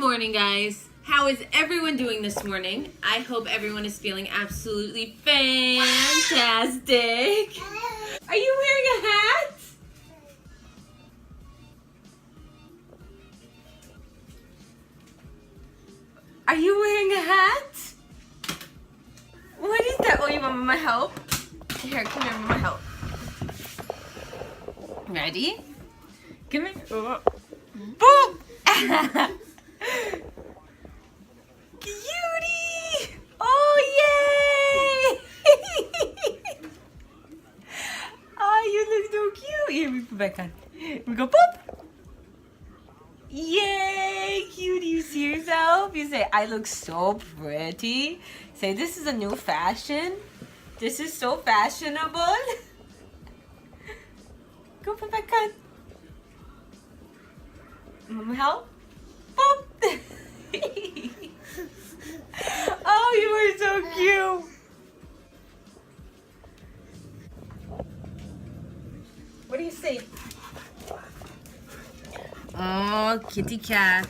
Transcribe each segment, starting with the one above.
morning, guys. How is everyone doing this morning? I hope everyone is feeling absolutely fantastic. Are you wearing a hat? Are you wearing a hat? What is that? Oh, you want Mama help? Here, come here, Mama help. Ready? Come here. Boop! Cutie! Oh, yay! Oh, you look so cute. Here, we put back on. We go boop! Yay, cutie. You see yourself? You say, I look so pretty. Say, this is a new fashion. This is so fashionable. Go put back on. Mama help? Boop! Oh, you are so cute. What do you say? Oh, kitty cat.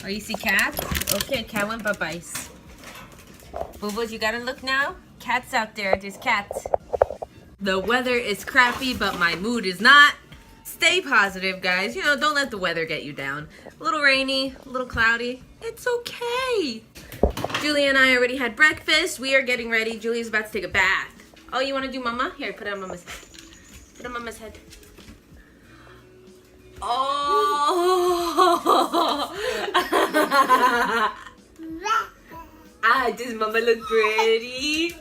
Oh, you see cat? Okay, cat went bye-byes. Boo-boos, you gotta look now. Cat's out there. There's cats. The weather is crappy, but my mood is not. Stay positive, guys. You know, don't let the weather get you down. A little rainy, a little cloudy. It's okay. Julia and I already had breakfast. We are getting ready. Julia's about to take a bath. Oh, you want to do Mama? Here, put it on Mama's head. Put it on Mama's head. Oh! Does Mama look pretty?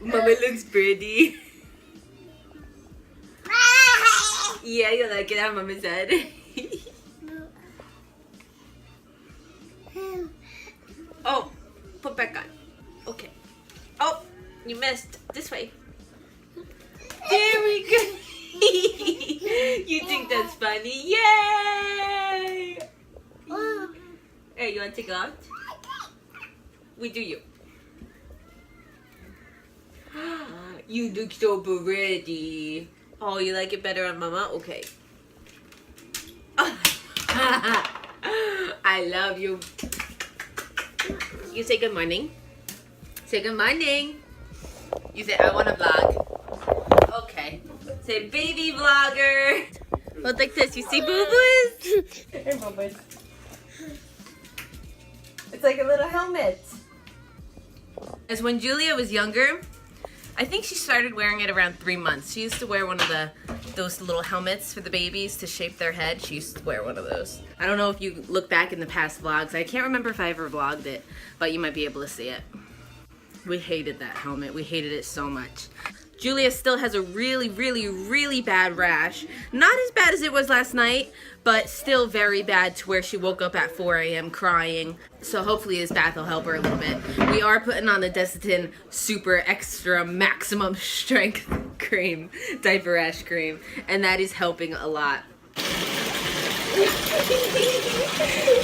Mama looks pretty. Yeah, you like it on Mama's head. Oh, put back on. Okay. Oh, you missed. This way. There we go. You think that's funny? Yay! Hey, you want to take it out? We do you. You look so pretty. Oh, you like it better on Mama? Okay. I love you. You say good morning. Say good morning. You say, I want to vlog. Okay. Say baby vlogger. Hold like this. You see boo-boos? Hey, boo-boos. It's like a little helmet. As when Julia was younger, I think she started wearing it around 3 months. She used to wear one of those little helmets for the babies to shape their head. She used to wear one of those. I don't know if you look back in the past vlogs. I can't remember if I ever vlogged it, but you might be able to see it. We hated that helmet. We hated it so much. Julia still has a really, really, really bad rash. Not as bad as it was last night, but still very bad to where she woke up at 4 a.m. crying. So hopefully this bath will help her a little bit. We are putting on the Desitin Super Extra Maximum Strength Cream, diaper rash cream, and that is helping a lot. What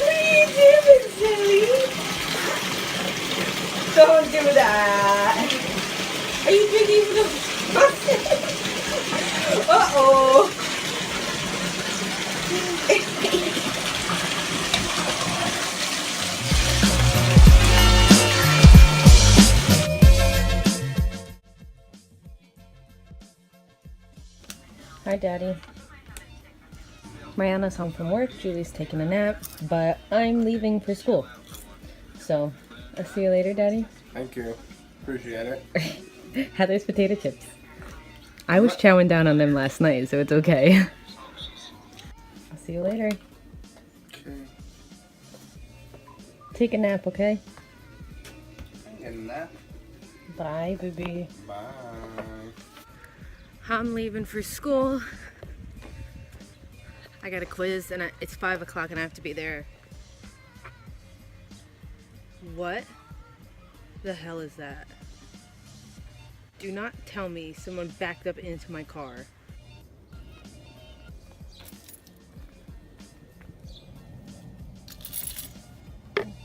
are you doing, silly? Don't do that. Are you drinking from the faucet? Uh-oh. Hi, Daddy. Mariana's home from work. Julie's taking a nap, but I'm leaving for school. So, I'll see you later, Daddy. Thank you. Appreciate it. Heather's potato chips. I was chowing down on them last night, so it's okay. I'll see you later. Okay. Take a nap, okay? I'm getting that. Bye, baby. Bye. I'm leaving for school. I got a quiz and it's 5 o'clock and I have to be there. What the hell is that? Do not tell me someone backed up into my car.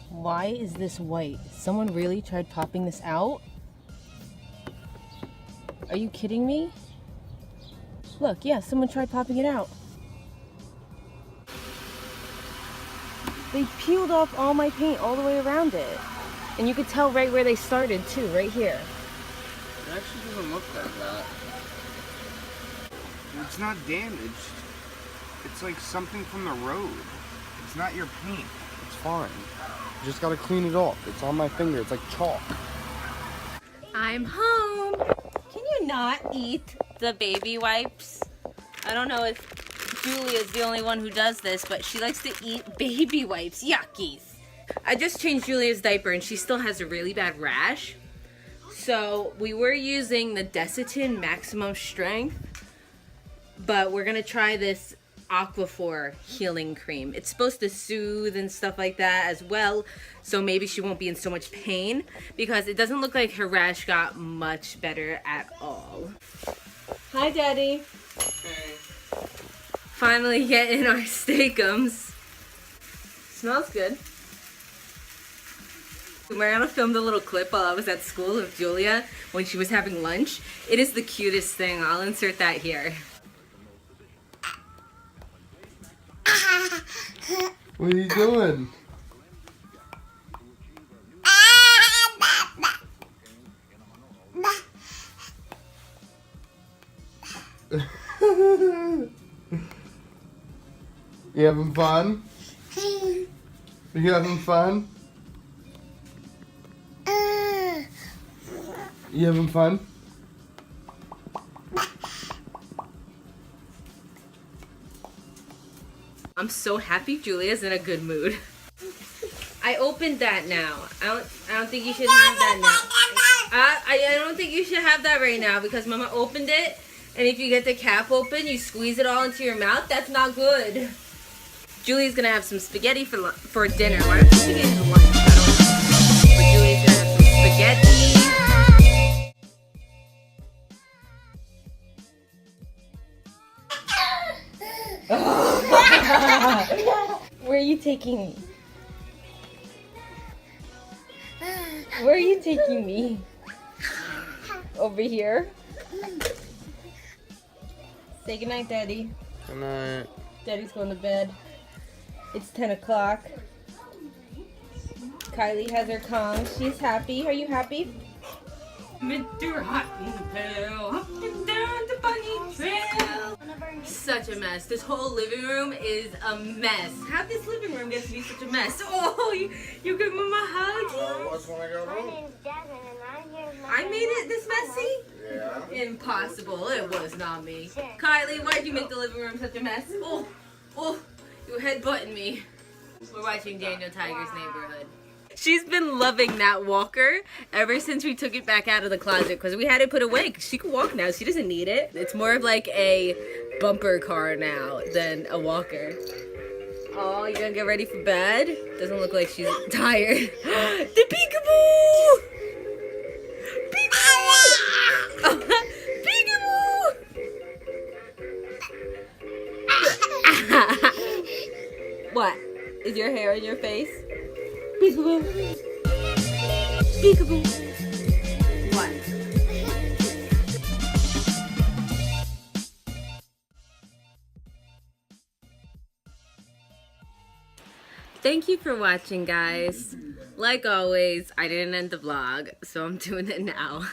Why is this white? Someone really tried popping this out? Are you kidding me? Look, yeah, someone tried popping it out. They peeled off all my paint all the way around it. And you could tell right where they started too, right here. It actually doesn't look like that. It's not damaged. It's like something from the road. It's not your paint. It's fine. You just gotta clean it off. It's on my finger. It's like chalk. I'm home. Can you not eat the baby wipes? I don't know if Julia's the only one who does this, but she likes to eat baby wipes. Yuckies. I just changed Julia's diaper and she still has a really bad rash. So we were using the Desitin Maximum Strength, but we're gonna try this Aquaphor healing cream. It's supposed to soothe and stuff like that as well, so maybe she won't be in so much pain, because it doesn't look like her rash got much better at all. Hi, Daddy. Okay. Finally getting our steakums. Smells good. Mariana filmed a little clip while I was at school of Julia when she was having lunch. It is the cutest thing. I'll insert that here. What are you doing? You having fun? You having fun? You having fun? I'm so happy Julia's in a good mood. I opened that now. I don't think you should have that now. I don't think you should have that right now because Mama opened it, and if you get the cap open, you squeeze it all into your mouth. That's not good. Julia's gonna have some spaghetti for dinner. Why don't you get into lunch? But Julia's gonna have some spaghetti. Where are you taking me? Where are you taking me? Over here? Say goodnight, Daddy. Good night. Daddy's going to bed. It's 10 o'clock. Kylie has her Kong. She's happy. Are you happy? Mr. Cottontail, up and down the bunny trail. Such a mess. This whole living room is a mess. How'd this living room get to be such a mess? Oh, you give Mama a hug? I made it this messy? Yeah. Impossible. It was not me. Kylie, why'd you make the living room such a mess? Oh, you headbutting me. We're watching Daniel Tiger's Neighborhood. She's been loving that walker ever since we took it back out of the closet because we had it put away. She can walk now. She doesn't need it. It's more of like a bumper car now than a walker. Oh, you gonna get ready for bed? Doesn't look like she's tired. The peekaboo! Peekaboo! Peekaboo! What? Is your hair in your face? Peekaboo. Peekaboo. What? Thank you for watching, guys. Like always, I didn't end the vlog, so I'm doing it now.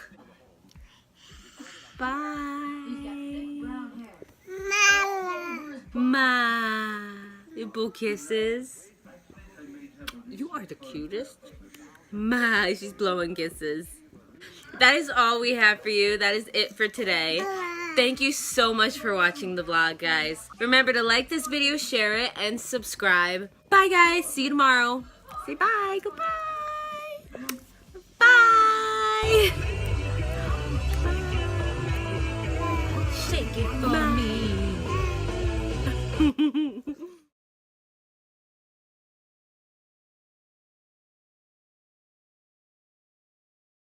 Bye. Ma. Your boo kisses. You are the cutest. Ma, she's blowing kisses. That is all we have for you. That is it for today. Thank you so much for watching the vlog, guys. Remember to like this video, share it, and subscribe. Bye, guys. See you tomorrow. Say bye. Goodbye. Bye. Shake it for me.